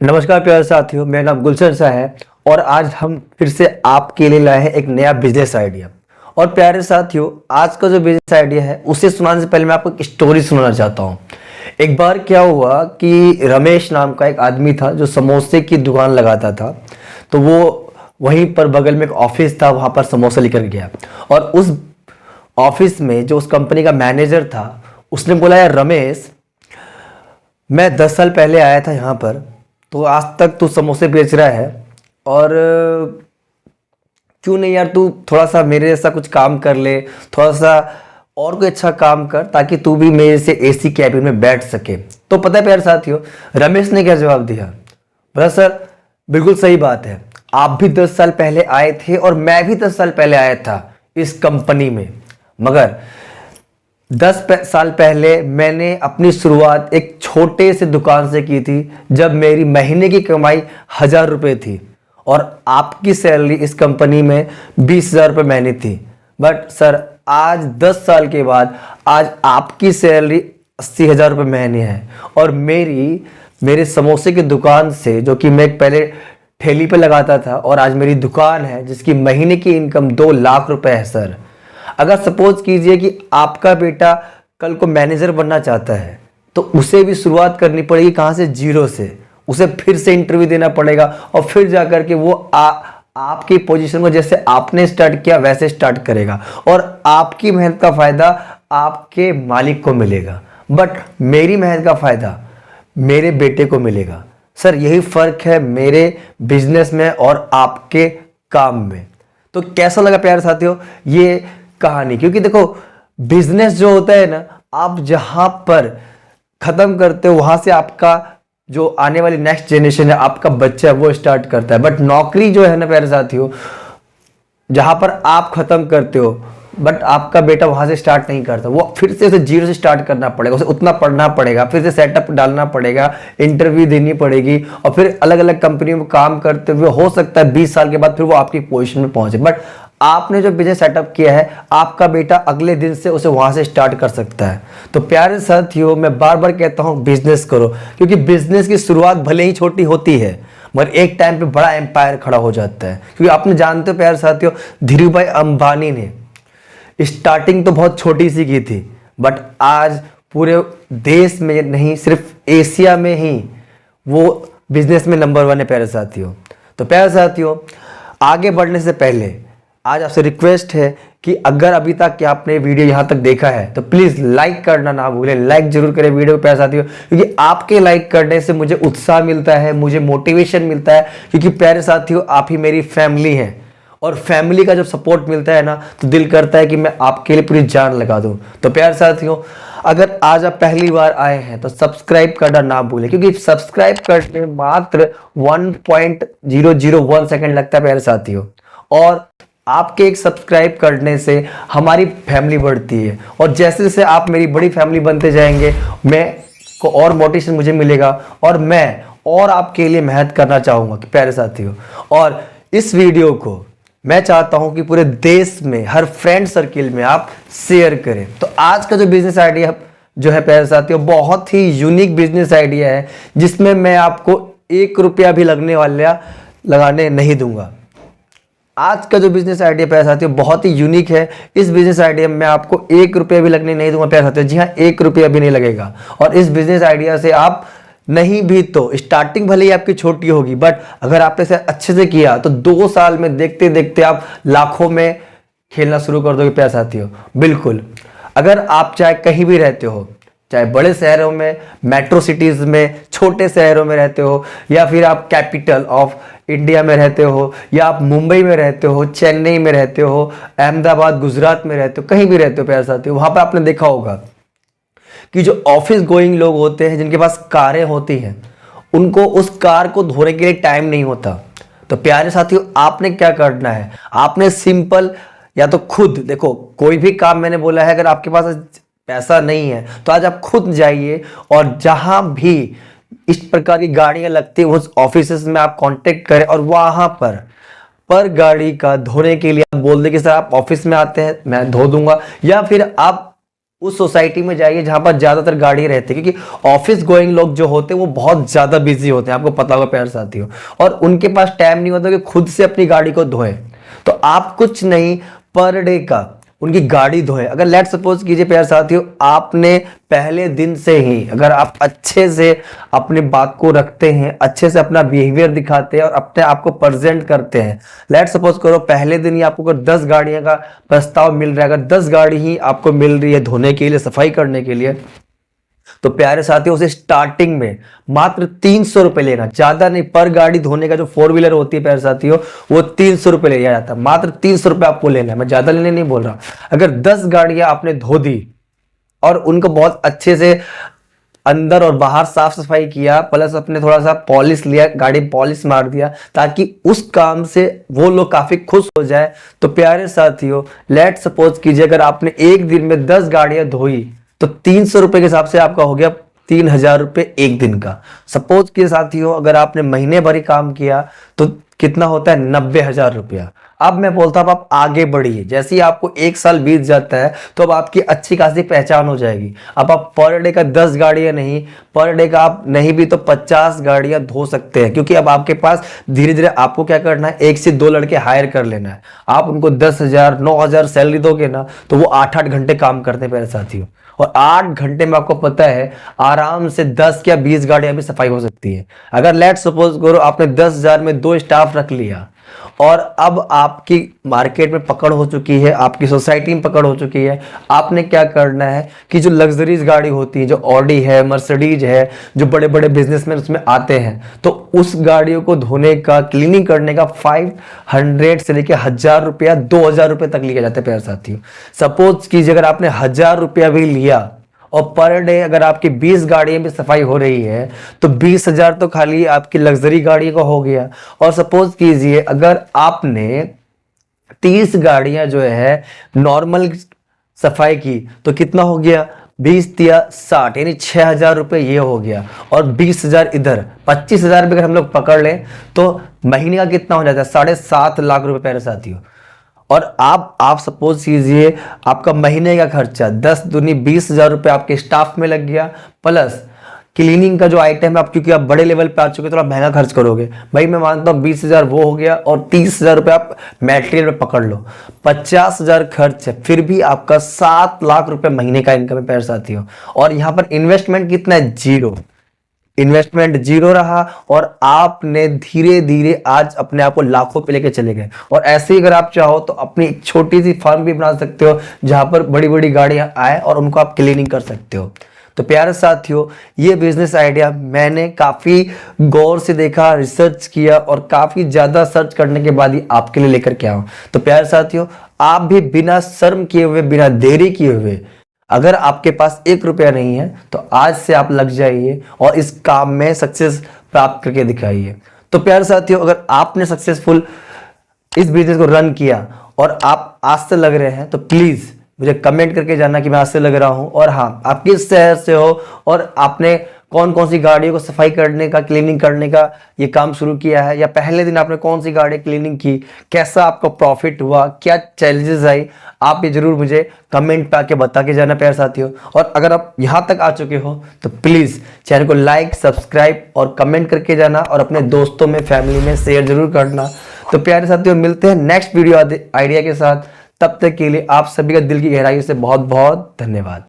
नमस्कार प्यारे साथियों, मेरा नाम गुलशन शाह है और आज हम फिर से आपके लिए लाए हैं एक नया बिजनेस आइडिया। और प्यारे साथियों, आज का जो बिजनेस आइडिया है उसे सुनाने से पहले मैं आपको एक स्टोरी सुनाना चाहता हूँ। एक बार क्या हुआ कि रमेश नाम का एक आदमी था जो समोसे की दुकान लगाता था। तो वो वहीं पर बगल में एक ऑफिस था, वहाँ पर समोसा लेकर गया और उस ऑफिस में जो उस कंपनी का मैनेजर था उसने बोला, यार रमेश, मैं 10 साल पहले आया था यहाँ पर, तो आज तक तू समोसे बेच रहा है और क्यों नहीं यार तू थोड़ा सा मेरे जैसा कुछ काम कर ले, थोड़ा सा और कोई अच्छा काम कर ताकि तू भी मेरे से एसी कैबिन में बैठ सके। तो पता है प्यारे साथियों, रमेश ने क्या जवाब दिया? बोला, सर बिल्कुल सही बात है, आप भी 10 साल पहले आए थे और मैं भी 10 साल पहले आया था इस कंपनी में, मगर 10 साल पहले मैंने अपनी शुरुआत एक छोटे से दुकान से की थी, जब मेरी महीने की कमाई 1000 रुपये थी और आपकी सैलरी इस कंपनी में 20,000 रुपये महीने थी। बट सर, आज 10 साल के बाद आज आपकी सैलरी 80,000 रुपये महीने है और मेरे समोसे की दुकान से, जो कि मैं पहले ठेली पे लगाता था, और आज मेरी दुकान है जिसकी महीने की इनकम 2 लाख रुपए है। सर, अगर सपोज कीजिए कि आपका बेटा कल को मैनेजर बनना चाहता है तो उसे भी शुरुआत करनी पड़ेगी कहाँ से? जीरो से। उसे फिर से इंटरव्यू देना पड़ेगा और फिर जाकर के वो आपकी पोजीशन को जैसे आपने स्टार्ट किया वैसे स्टार्ट करेगा और आपकी मेहनत का फायदा आपके मालिक को मिलेगा, बट मेरी मेहनत का फायदा मेरे बेटे को मिलेगा। सर, यही फर्क है मेरे बिजनेस में और आपके काम में। तो कैसा लगा प्यारे साथियों ये कहानी? क्योंकि देखो, बिजनेस जो होता है ना, आप जहां पर खत्म करते हो वहां से आपका जो आने वाली नेक्स्ट जनरेशन है, आपका बच्चा है, वो स्टार्ट करता है। बट नौकरी जो है ना प्यारे साथियों, जहां पर आप खत्म करते हो बट आपका बेटा वहां से स्टार्ट नहीं करता, वो फिर से उसे जीरो से स्टार्ट करना पड़ेगा, उसे उतना पढ़ना पड़ेगा, फिर से सेटअप डालना पड़ेगा, इंटरव्यू देनी पड़ेगी और फिर अलग अलग कंपनियों में काम करते हुए हो सकता है 20 साल के बाद फिर वो आपकी पोजीशन में पहुंचे। बट आपने जो बिजनेस सेटअप किया है, आपका बेटा अगले दिन से उसे वहां से स्टार्ट कर सकता है। तो प्यारे साथियों, मैं बार बार कहता हूं बिजनेस करो, क्योंकि बिजनेस की शुरुआत भले ही छोटी होती है मगर एक टाइम पे बड़ा एम्पायर खड़ा हो जाता है। क्योंकि आपने जानते हो प्यारे साथियों, धीरू भाई अंबानी ने स्टार्टिंग तो बहुत छोटी सी की थी, बट आज पूरे देश में नहीं, सिर्फ एशिया में ही वो बिजनेस में नंबर 1 है प्यारे साथियों। तो प्यारे साथियों, आगे बढ़ने से पहले आज आपसे रिक्वेस्ट है कि अगर अभी तक कि आपने वीडियो यहां तक देखा है तो प्लीज लाइक करना ना भूलें। लाइक जरूर करें वीडियो को प्यारे साथियों, क्योंकि आपके लाइक करने से मुझे उत्साह मिलता है, मुझे मोटिवेशन मिलता है। क्योंकि प्यारे साथियों, आप ही मेरी फैमिली हैं और फैमिली का जब सपोर्ट मिलता है ना तो दिल करता है कि मैं आपके लिए पूरी जान लगा दूं। तो प्यारे साथियों, अगर आज आप पहली बार आए हैं तो सब्सक्राइब करना ना भूलें, क्योंकि सब्सक्राइब करने में मात्र 1.001 सेकंड लगता है प्यारे साथियों, और आपके एक सब्सक्राइब करने से हमारी फैमिली बढ़ती है और जैसे जैसे आप मेरी बड़ी फैमिली बनते जाएंगे, मैं को और मोटिवेशन मुझे मिलेगा और मैं और आपके लिए मेहनत करना चाहूंगा प्यारे साथियों। और इस वीडियो को मैं चाहता हूं कि पूरे देश में हर फ्रेंड सर्किल में आप शेयर करें। तो आज का जो बिजनेस आइडिया जो है प्यारे साथियों, बहुत ही यूनिक बिजनेस आइडिया है, जिसमें मैं आपको 1 रुपया भी लगाने नहीं दूंगा। आज का जो बिजनेस आइडिया प्यारे साथियों बहुत ही यूनिक है। इस बिजनेस आइडिया में मैं आपको 1 रुपया भी लगने नहीं दूंगा प्यारे साथियों। जी हाँ, 1 रुपया भी नहीं लगेगा। और इस बिजनेस आइडिया से आप नहीं भी तो स्टार्टिंग भले ही आपकी छोटी होगी, बट अगर आपने इसे अच्छे से किया तो 2 साल में देखते देखते आप लाखों में खेलना शुरू कर दोगे प्यारे साथियों। बिल्कुल, अगर आप चाहे कहीं भी रहते हो, चाहे बड़े शहरों में, मेट्रो सिटीज में, छोटे शहरों में रहते हो, या फिर आप कैपिटल ऑफ इंडिया में रहते हो, या आप मुंबई में रहते हो, चेन्नई में रहते हो, अहमदाबाद, गुजरात में रहते हो, कहीं भी रहते हो प्यारे साथियों, वहां पर आपने देखा होगा कि जो ऑफिस गोइंग लोग होते हैं, जिनके पास कारें होती हैं, उनको उस कार को धोने के लिए टाइम नहीं होता। तो प्यारे साथियों, आपने क्या करना है? आपने सिंपल, या तो खुद देखो, कोई भी काम मैंने बोला है, अगर आपके पास पैसा नहीं है तो आज आप खुद जाइए और जहां भी इस प्रकार की गाड़ियां लगती है उस ऑफिस में आप कांटेक्ट करें और वहां पर गाड़ी का धोने के लिए आप बोल दें कि सर आप ऑफिस में आते हैं, मैं धो दूंगा। या फिर आप उस सोसाइटी में जाइए जहां पर ज्यादातर गाड़ी रहती है, क्योंकि ऑफिस गोइंग लोग जो होते हैं वो बहुत ज्यादा बिजी होते हैं, आपको पता होगा प्यारे साथियों, और उनके पास टाइम नहीं होता कि खुद से अपनी गाड़ी को धोएं। तो आप कुछ नहीं, पर डे का उनकी गाड़ी धोए। अगर लेट सपोज कीजिए प्यारे साथियों, आपने पहले दिन से ही अगर आप अच्छे से अपनी बात को रखते हैं, अच्छे से अपना बिहेवियर दिखाते हैं और अपने आप को प्रेजेंट करते हैं, लेट सपोज करो पहले दिन ही आपको अगर 10 गाड़ियां का प्रस्ताव मिल रहा है, अगर 10 गाड़ी ही आपको मिल रही है धोने के लिए, सफाई करने के लिए, तो प्यारे साथियों उसे स्टार्टिंग में मात्र 300 रुपए लेना, ज्यादा नहीं। पर गाड़ी धोने का जो 4 व्हीलर होती है प्यारे साथियों, वो 300 रुपए लिया जाता है, मात्र 300 रुपए आपको लेना है। मैं ज्यादा लेने नहीं बोल रहा। अगर 10 गाड़ियां आपने धो दी और उनको बहुत अच्छे से अंदर और बाहर साफ सफाई किया, प्लस अपने थोड़ा सा पॉलिश लिया, गाड़ी पॉलिश मार दिया, ताकि उस काम से वो लोग काफी खुश हो जाए, तो प्यारे साथियों लेट सपोज कीजिए अगर आपने एक दिन में 10 गाड़ियां धोई तो 300 रुपए के हिसाब से आपका हो गया 3000 रुपए एक दिन का। सपोज के साथियों अगर आपने महीने भर ही काम किया तो कितना होता है, 90,000 रुपया। अब मैं बोलता हूं आप आगे बढ़िए, जैसे ही आपको 1 साल बीत जाता है तो अब आपकी अच्छी खासी पहचान हो जाएगी। अब आप पर डे का 10 गाड़ियां नहीं, पर डे का आप नहीं भी तो 50 गाड़ियां धो सकते हैं, क्योंकि अब आपके पास धीरे धीरे आपको क्या करना है, 1 से 2 लड़के हायर कर लेना है। आप उनको 10,000 9,000 सैलरी दोगे ना, तो वो 8-8 घंटे काम करते हैं मेरे साथियों, और 8 घंटे में आपको पता है आराम से 10 या 20 गाड़ियां भी सफाई हो सकती है। अगर लेट सपोज करो आपने 10,000 में 2 स्टाफ रख लिया और अब आपकी मार्केट में पकड़ हो चुकी है, आपकी सोसाइटी में पकड़ हो चुकी है, आपने क्या करना है कि जो लग्जरीज गाड़ी होती है, जो ऑडी है, मर्सिडीज है, जो बड़े बड़े बिजनेसमैन उसमें आते हैं, तो उस गाड़ियों को धोने का, क्लीनिंग करने का 500 से लेकर 1000 रुपया 2000 रुपये तक लिया जाता है प्यारे साथियों। सपोज कीजिए अगर आपने 1000 रुपया भी लिया और पर डे अगर आपकी 20 गाड़ियां भी सफाई हो रही है तो 20,000 तो खाली आपकी लग्जरी गाड़ी का हो गया। और सपोज कीजिए अगर आपने 30 गाड़ियां जो है नॉर्मल सफाई की तो कितना हो गया, 20 या 60 यानी 6,000 रुपये ये हो गया, और 20,000 इधर, 25,000 भी अगर हम लोग पकड़ लें तो महीने का कितना हो जाता है, 7.5 लाख रुपए प्यारे साथियों। और आप सपोज कीजिए आपका महीने का खर्चा 10 दूनी 20,000 रुपये आपके स्टाफ में लग गया, प्लस क्लीनिंग का जो आइटम है, आप क्योंकि आप बड़े लेवल पे आ चुके थोड़ा महंगा खर्च करोगे भाई, मैं मानता हूँ 20,000 वो हो गया और 30,000 रुपये आप मेटेरियल में पकड़ लो, 50,000 खर्च है, फिर भी आपका 7 लाख रुपए महीने का इनकम है प्यारे साथियों। और यहाँ पर इन्वेस्टमेंट कितना है, 0। इन्वेस्टमेंट 0 रहा और आपने धीरे धीरे आज अपने आप को लाखों पे लेके चले गए। और ऐसे ही अगर आप चाहो तो अपनी एक छोटी सी फार्म भी बना सकते हो जहां पर बड़ी बड़ी गाड़ियां आए और उनको आप क्लीनिंग कर सकते हो। तो प्यारे साथियों ये बिजनेस आइडिया मैंने काफी गौर से देखा, रिसर्च किया और काफी ज्यादा सर्च करने के बाद ही आपके लिए लेकर के आऊं। तो प्यारे साथियों आप भी बिना शर्म किए हुए, बिना देरी किए हुए, अगर आपके पास 1 रुपया नहीं है तो आज से आप लग जाइए और इस काम में सक्सेस प्राप्त करके दिखाइए। तो प्यारे साथियों अगर आपने सक्सेसफुल इस बिजनेस को रन किया और आप आज से लग रहे हैं तो प्लीज मुझे कमेंट करके जानना कि मैं आज से लग रहा हूं, और हाँ आप किस शहर से हो और आपने कौन कौन सी गाड़ियों को सफाई करने का, क्लीनिंग करने का ये काम शुरू किया है, या पहले दिन आपने कौन सी गाड़ी क्लीनिंग की, कैसा आपका प्रॉफिट हुआ, क्या चैलेंजेस आई, आप ये जरूर मुझे कमेंट पे आके बता के जाना प्यारे साथियों। और अगर आप यहाँ तक आ चुके हो तो प्लीज चैनल को लाइक, सब्सक्राइब और कमेंट करके जाना और अपने दोस्तों में, फैमिली में शेयर जरूर करना। तो प्यारे साथियों मिलते हैं नेक्स्ट वीडियो आइडिया के साथ, तब तक के लिए आप सभी का दिल की गहराई से बहुत बहुत धन्यवाद।